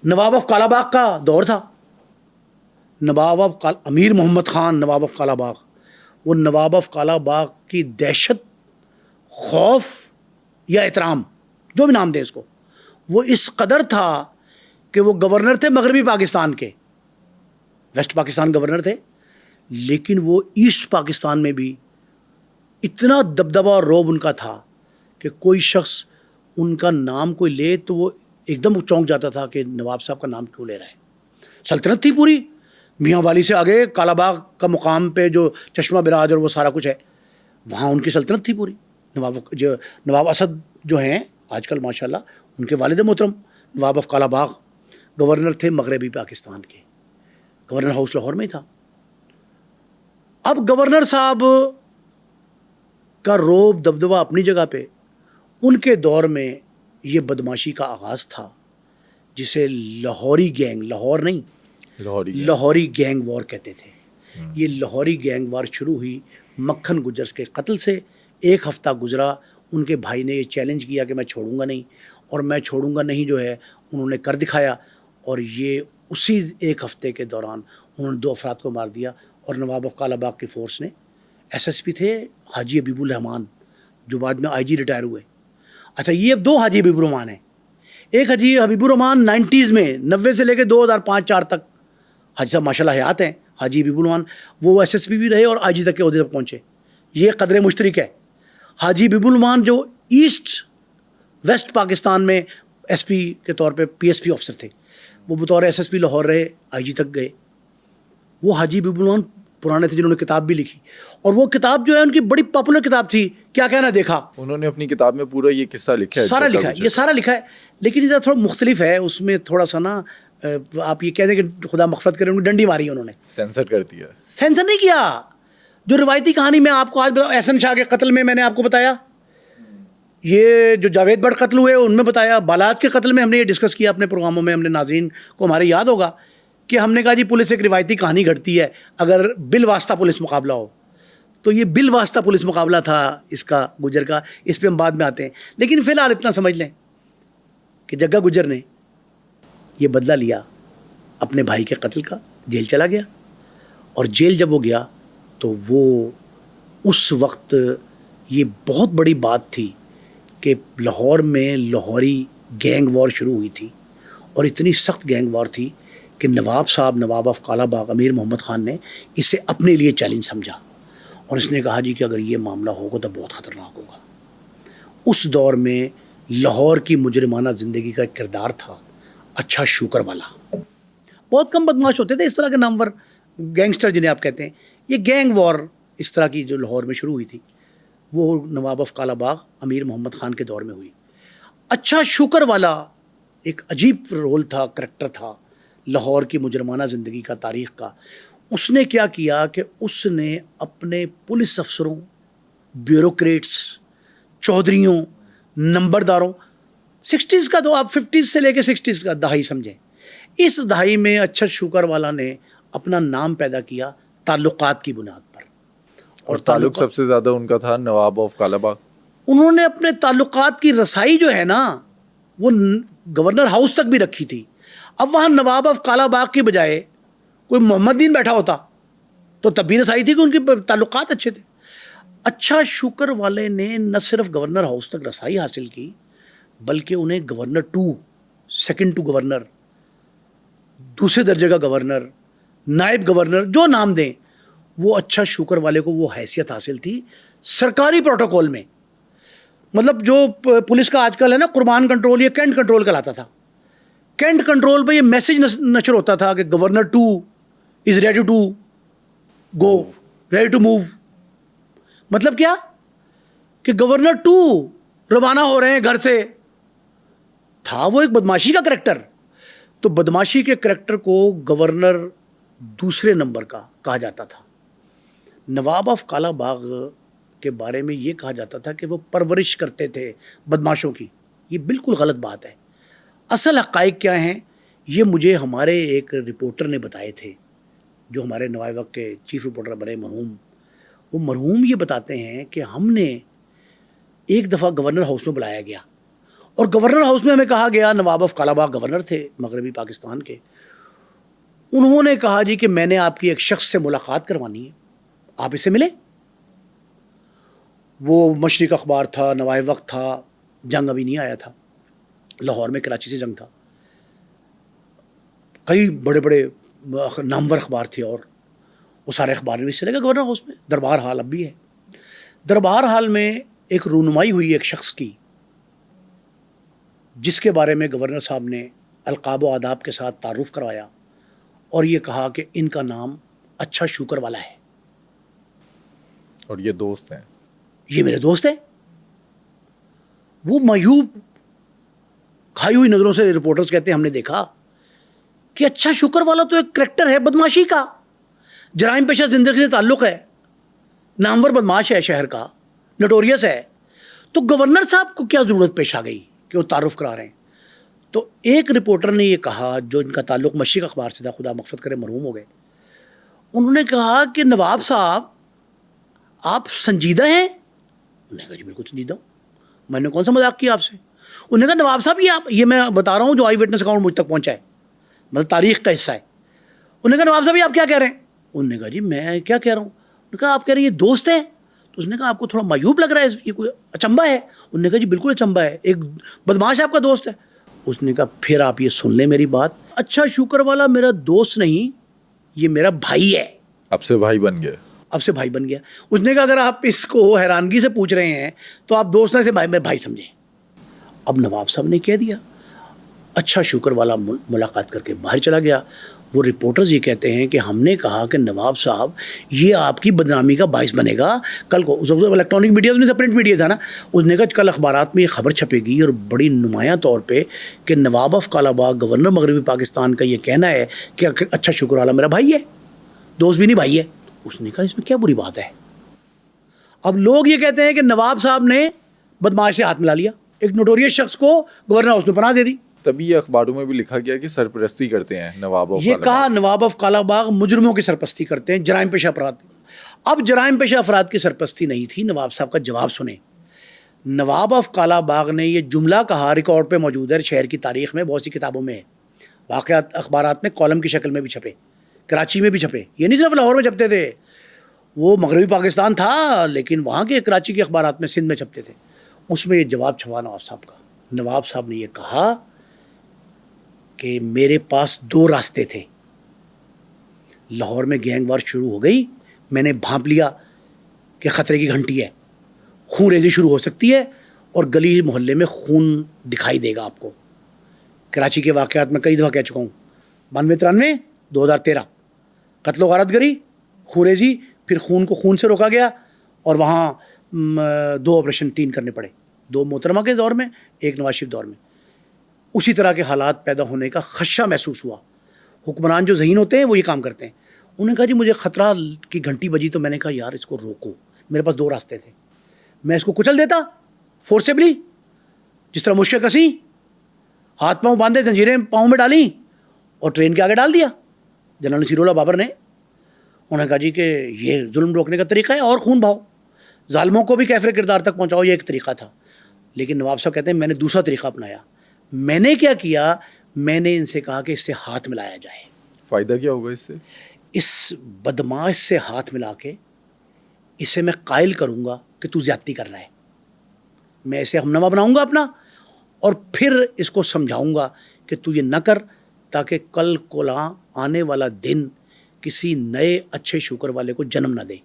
نواب of Kala Bagh کا دور تھا. امیر محمد خان نواب آف کالا باغ, وہ نواب آف کالا باغ کی دہشت, خوف یا احترام, جو بھی نام دیں اس کو, وہ اس قدر تھا کہ وہ گورنر تھے مغربی پاکستان کے, ویسٹ پاکستان گورنر تھے, لیکن وہ ایسٹ پاکستان میں بھی اتنا دبدبہ اور روب ان کا تھا کہ کوئی شخص ان کا نام کوئی لے تو وہ ایک دم چونک جاتا تھا کہ نواب صاحب کا نام کیوں لے رہا ہے. سلطنت تھی پوری, میاں والی سے آگے کالا باغ کا مقام پہ جو چشمہ براج اور وہ سارا کچھ ہے, وہاں ان کی سلطنت تھی پوری. نواب اسد جو ہیں آج کل ماشاءاللہ, ان کے والد محترم نواب آف کالا باغ گورنر تھے مغربی پاکستان کے, گورنر ہاؤس لاہور میں ہی تھا. اب گورنر صاحب کا روب دبدبہ اپنی جگہ پہ, ان کے دور میں یہ بدماشی کا آغاز تھا جسے لاہوری گینگ, لاہور نہیں لاہوری گینگ وار کہتے تھے. یہ لاہوری گینگ وار شروع ہوئی مکھن گجر کے قتل سے. ایک ہفتہ گزرا, ان کے بھائی نے یہ چیلنج کیا کہ میں چھوڑوں گا نہیں, اور میں چھوڑوں گا نہیں جو ہے انہوں نے کر دکھایا, اور یہ اسی ایک ہفتے کے دوران انہوں نے 2 افراد کو مار دیا. اور نواب آف کالا باغ کی فورس نے, ایس ایس پی تھے حاجی حبیب الرحمان جو بعد میں آئی جی ریٹائر ہوئے. اچھا, یہ اب 2 حاجی حبیب الرحمان ہیں. ایک حاجی حبیب الرحمان 90s میں 90 سے لے کے 2005-4 تک حاجی صاحب ماشاء اللہ حیات ہیں. حاجی حبیب الرحمان وہ ایس ایس پی بھی رہے اور آئی جی تک کے عہدے تک پہنچے. یہ قدر مشترک ہے. حاجی حبیب الرحمان جو ایسٹ ویسٹ پاکستان میں ایس پی کے طور پہ پی ایس پی آفیسر تھے, وہ بطور ایس ایس پی لاہور رہے, آئی جی تک گئے. وہ حاجی حبیب الرحمان پرانے تھے جنہوں نے کتاب بھی لکھی, اور وہ کتاب جو ہے ان کی بڑی پاپولر کتاب تھی, کیا کہنا دیکھا. انہوں نے اپنی کتاب میں پورا یہ قصہ لکھا ہے, سارا لکھا ہے, یہ سارا لکھا ہے, لیکن یہ تھوڑا مختلف ہے. اس میں تھوڑا سا نا آپ یہ کہہ دیں کہ خدا مغفرت کرے, انہوں نے ڈنڈی ماری, انہوں نے سینسر کر دیا. سینسر نہیں کیا. جو روایتی کہانی میں آپ کو آج بتاؤں, احسن شاہ کے قتل میں نے آپ کو بتایا, یہ جو جاوید بٹ قتل ہوئے ان میں بتایا, بالات کے قتل میں ہم نے یہ ڈسکس کیا اپنے پروگراموں میں. ہم نے ناظرین کو ہمارے یاد ہوگا کہ ہم نے کہا جی پولیس ایک روایتی کہانی گھڑتی ہے, اگر بالواسطہ پولیس مقابلہ ہو تو یہ بالواسطہ پولیس مقابلہ تھا اس کا, گجر کا. اس پہ ہم بعد میں آتے ہیں, لیکن فی الحال اتنا سمجھ لیں کہ جگا گجر نے یہ بدلہ لیا اپنے بھائی کے قتل کا, جیل چلا گیا. اور جیل جب وہ گیا تو وہ اس وقت یہ بہت بڑی بات تھی کہ لاہور میں لاہوری گینگ وار شروع ہوئی تھی, اور اتنی سخت گینگ وار تھی کہ نواب صاحب نواب آف کالا باغ امیر محمد خان نے اسے اپنے لیے چیلنج سمجھا, اور اس نے کہا جی کہ اگر یہ معاملہ ہوگا تو بہت خطرناک ہوگا. اس دور میں لاہور کی مجرمانہ زندگی کا ایک کردار تھا اچھا شوکر والا. بہت کم بدماش ہوتے تھے اس طرح کے نامور گینگسٹر جنہیں آپ کہتے ہیں. یہ گینگ وار اس طرح کی جو لاہور میں شروع ہوئی تھی وہ نواب آف کالا باغ امیر محمد خان کے دور میں ہوئی. اچھا شوکر والا ایک عجیب رول تھا, کریکٹر تھا لاہور کی مجرمانہ زندگی کا, تاریخ کا. اس نے کیا کیا کہ اس نے اپنے پولیس افسروں, بیوروکریٹس, چودھریوں, نمبرداروں, 60s کا تو آپ 50s سے لے کے 60s کا دہائی سمجھیں, اس دہائی میں اچھا شوکر والا نے اپنا نام پیدا کیا تعلقات کی بنیاد پر. اور تعلق سب سے زیادہ ان کا تھا نواب آف کالا باغ. انہوں نے اپنے تعلقات کی رسائی جو ہے نا وہ گورنر ہاؤس تک بھی رکھی تھی. اب وہاں نواب آف کالا باغ کی بجائے کوئی محمد دین بیٹھا ہوتا تو تب بھی رسائی تھی کہ ان کے تعلقات اچھے تھے. اچھا شوکر والے نے نہ صرف گورنر ہاؤس تک رسائی حاصل کی بلکہ انہیں گورنر 2, سیکنڈ ٹو گورنر, دوسرے درجے کا گورنر, نائب گورنر, جو نام دیں, وہ اچھا شوکر والے کو وہ حیثیت حاصل تھی سرکاری پروٹوکول میں. مطلب جو پولیس کا آج کل ہے نا قربان کنٹرول, یہ کینٹ کنٹرول کہلاتا تھا. کینٹ کنٹرول پہ یہ میسج نشر ہوتا تھا کہ governor 2 is ready to go, ready to move. مطلب کیا کہ گورنر 2 روانہ ہو رہے ہیں گھر سے. تھا وہ ایک بدماشی کا کریکٹر, تو بدماشی کے کریکٹر کو گورنر دوسرے نمبر کا کہا جاتا تھا. نواب آف کالا باغ کے بارے میں یہ کہا جاتا تھا کہ وہ پرورش کرتے تھے بدماشوں کی. یہ بالکل غلط بات ہے. اصل حقائق کیا ہیں یہ مجھے ہمارے ایک رپورٹر نے بتائے تھے, جو ہمارے نوائے وقت کے چیف رپورٹر بڑے مرحوم. وہ مرحوم یہ بتاتے ہیں کہ ہم نے ایک دفعہ گورنر ہاؤس میں بلایا گیا اور گورنر ہاؤس میں ہمیں کہا گیا، نواب آف کالا باغ گورنر تھے مغربی پاکستان کے، انہوں نے کہا جی کہ میں نے آپ کی ایک شخص سے ملاقات کروانی ہے، آپ اسے ملے. وہ مشرق اخبار تھا، نوائے وقت تھا، جنگ ابھی نہیں آیا تھا، لاہور میں کراچی سے جنگ تھا، کئی بڑے بڑے نامور اخبار تھے، اور وہ سارے اخبار میں چلے گا گورنر ہاؤس میں. دربار ہال اب بھی ہے. دربار ہال میں ایک رونمائی ہوئی ایک شخص کی، جس کے بارے میں گورنر صاحب نے القاب و آداب کے ساتھ تعارف کروایا اور یہ کہا کہ ان کا نام اچھا شوکر والا ہے، اور یہ دوست ہیں. یہ میرے دوست ہیں. وہ معیوب کھائی ہوئی نظروں سے رپورٹرز کہتے ہیں ہم نے دیکھا کہ اچھا شکر والا تو ایک کریکٹر ہے بدماشی کا، جرائم پیشہ زندگی سے تعلق ہے، نامور بدماش ہے، شہر کا نوٹوریس ہے. تو گورنر صاحب کو کیا ضرورت پیش آ گئی کہ وہ تعارف کرا رہے ہیں؟ تو ایک رپورٹر نے یہ کہا جو ان کا تعلق مشرق اخبار سے تھا، خدا مغفرت کرے مرحوم ہو گئے، انہوں نے کہا کہ نواب صاحب آپ سنجیدہ ہیں؟ انہوں نے کہا جی بالکل سنجیدہ ہوں. میں نے کون سا مذاق کیا آپ سے؟ انہوں نے کہا نواب صاحب یہ میں بتا رہا ہوں جو آئی وٹنس اکاؤنٹ مجھ تک پہنچا ہے، مطلب تاریخ کا حصہ ہے. انہوں نے کہا نواب صاحب یہ آپ کیا کہہ رہے ہیں؟ انہوں نے کہا جی میں کیا کہہ رہا ہوں. انہوں نے کہا آپ کہہ رہے ہیں یہ دوست ہیں. تو اس نے کہا آپ کو تھوڑا معیوب لگ رہا ہے، یہ کوئی اچنبا ہے؟ انہوں نے کہا جی بالکل اچنبا ہے، ایک بدماش آپ کا دوست ہے. اس نے کہا پھر آپ یہ سن لیں میری بات، اچھا شکر والا میرا دوست نہیں، یہ میرا بھائی ہے. اب سے بھائی بن گئے. اب سے بھائی بن گیا. اس نے کہا اگر آپ اس کو حیرانگی سے پوچھ رہے ہیں تو آپ دوست سے میرے بھائی سمجھیں. اب نواب صاحب نے کہہ دیا. اچھا شکر والا ملاقات کر کے باہر چلا گیا. وہ رپورٹرز یہ کہتے ہیں کہ ہم نے کہا کہ نواب صاحب یہ آپ کی بدنامی کا باعث بنے گا. کل کو الیکٹرانک میڈیا میں پرنٹ میڈیا تھا نا، اس نے کہا کل اخبارات میں یہ خبر چھپے گی اور بڑی نمایاں طور پہ کہ نواب آف کالا باغ گورنر مغربی پاکستان کا یہ کہنا ہے کہ اچھا شکر والا میرا بھائی ہے، دوست بھی نہیں بھائی ہے. اس نے کہا اس میں کیا بری بات ہے؟ اب لوگ یہ کہتے ہیں کہ نواب صاحب نے بدماش سے ہاتھ ملا لیا، ایک نوٹوریس شخص کو گورنر ہاؤس میں پناہ دے دی. تبھی یہ اخباروں میں بھی لکھا گیا کہ سرپرستی کرتے ہیں نواب آف یہ کہا نواب آف کالا باغ مجرموں کی سرپرستی کرتے ہیں، جرائم پیشہ افراد. اب جرائم پیشہ افراد کی سرپرستی نہیں تھی. نواب صاحب کا جواب سنیں. نواب آف کالا باغ نے یہ جملہ کہا، ریکارڈ پہ موجود ہے، شہر کی تاریخ میں بہت سی کتابوں میں ہے، واقعات اخبارات میں کالم کی شکل میں بھی چھپے، کراچی میں بھی چھپے. یہ نہیں صرف لاہور میں چھپتے تھے، وہ مغربی پاکستان تھا لیکن وہاں کے کراچی کے اخبارات میں، سندھ میں چھپتے تھے. اس میں یہ جواب چھپا نواب صاحب کا. نواب صاحب نے یہ کہا کہ میرے پاس دو راستے تھے. لاہور میں گینگ وار شروع ہو گئی، میں نے بھانپ لیا کہ خطرے کی گھنٹی ہے، خون ریزی شروع ہو سکتی ہے اور گلی محلے میں خون دکھائی دے گا آپ کو. کراچی کے واقعات میں کئی دفعہ کہہ چکا ہوں، 92-93 2013 قتل و غارت گری، خون ریزی، پھر خون کو خون سے روکا گیا اور وہاں 2 آپریشن 3 کرنے پڑے، 2 محترمہ کے دور میں، 1 نواز شریف دور میں. اسی طرح کے حالات پیدا ہونے کا خدشہ محسوس ہوا. حکمران جو ذہین ہوتے ہیں وہ یہ کام کرتے ہیں. انہوں نے کہا جی مجھے خطرہ کی گھنٹی بجی تو میں نے کہا یار اس کو روکو. میرے پاس 2 راستے تھے، میں اس کو کچل دیتا فورسیبلی، جس طرح مشکل کسی، ہاتھ پاؤں باندھے، زنجیریں پاؤں میں ڈالیں اور ٹرین کے آگے ڈال دیا جنرل نصیر اللہ بابر نے. انہوں نے کہا جی کہ یہ ظلم روکنے کا طریقہ ہے اور خون بہاؤ، ظالموں کو بھی کیفر کردار تک پہنچاؤ، یہ ایک طریقہ تھا. لیکن نواب صاحب کہتے ہیں میں نے دوسرا طریقہ اپنایا. میں نے کیا کیا؟ میں نے ان سے کہا کہ اس سے ہاتھ ملایا جائے. فائدہ کیا ہوگا اس سے؟ اس بدماش سے ہاتھ ملا کے اسے میں قائل کروں گا کہ تو زیادتی کر رہا ہے. میں اسے ہمنما بناؤں گا اپنا اور پھر اس کو سمجھاؤں گا کہ تو یہ نہ کر، تاکہ کل کولا آنے والا دن کسی نئے اچھے شکر والے کو جنم نہ دے.